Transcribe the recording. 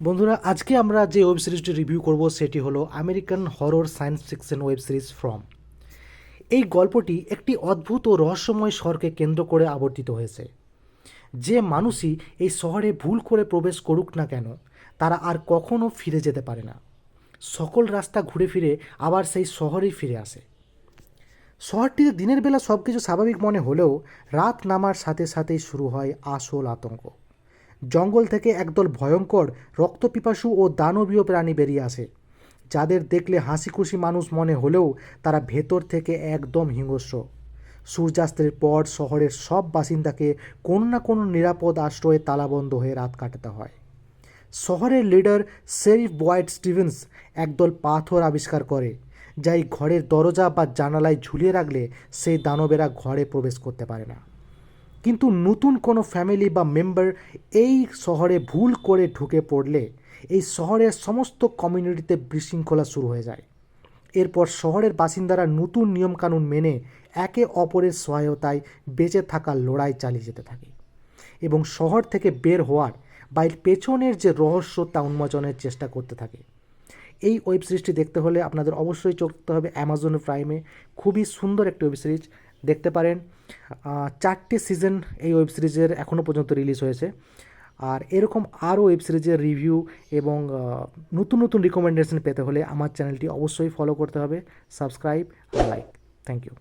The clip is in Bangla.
বন্ধুরা, আজকে আমরা যে ওয়েব সিরিজটি রিভিউ করব সেটি হলো American horror science fiction web series from. এই গল্পটি একটি অদ্ভুত ও রহস্যময় শহরকে কেন্দ্র করে আবর্তিত হয়েছে। যে মানুষই এই শহরে ভুল করে প্রবেশ করুক না কেন, তারা আর কখনো ফিরে যেতে পারে না। সকল রাস্তা ঘুরে ফিরে আবার সেই শহরেই ফিরে আসে। শহরটিতে দিনের বেলা সব কিছু স্বাভাবিক মনে হলেও রাত নামার সাথে সাথেই শুরু হয় আসল আতঙ্ক। জঙ্গল থেকে একদল ভয়ঙ্কর রক্তপিপাসু ও দানবীয় প্রাণী বেরিয়ে আসে, যাদের দেখলে হাসি খুশি মানুষ মনে হলেও তারা ভেতর থেকে একদম হিংস্র। সূর্যাস্তের পর শহরের সব বাসিন্দাকে কোনো না কোনো নিরাপদ আশ্রয়ে তালাবন্ধ হয়ে রাত কাটাতে হয়। শহরের লিডার শেরিফ বয়েড স্টিভেন্স একদল পাথর আবিষ্কার করে, যা এই ঘরের দরজা বা জানালায় ঝুলিয়ে রাখলে সেই দানবেরা ঘরে প্রবেশ করতে পারে না। কিন্তু নতুন কোনো ফ্যামিলি বা মেম্বার এই শহরে ভুল করে ঢুকে পড়লে এই শহরের সমস্ত কমিউনিটিতে বিশৃঙ্খলা শুরু হয়ে যায়। এরপর শহরের বাসিন্দারা নতুন নিয়মকানুন মেনে একে অপরের সহায়তায় বেঁচে থাকার লড়াই চালিয়ে যেতে থাকে এবং শহর থেকে বের হওয়ার বা এর পেছনের যে রহস্য তা উন্মোচনের চেষ্টা করতে থাকে। এই ওয়েব সিরিজটি দেখতে হলে আপনাদের অবশ্যই চোখ রাখতে হবে অ্যামাজন প্রাইমে। খুবই সুন্দর একটি ওয়েব সিরিজ, দেখতে পারেন। 4টে সিজন এই ওয়েব সিরিজের এখনও পর্যন্ত রিলিজ হয়েছে। আর এরকম আরও ওয়েব সিরিজের রিভিউ এবং নতুন নতুন রিকমেন্ডেশন পেতে হলে আমার চ্যানেলটি অবশ্যই ফলো করতে হবে, সাবস্ক্রাইব আর লাইক। Thank you.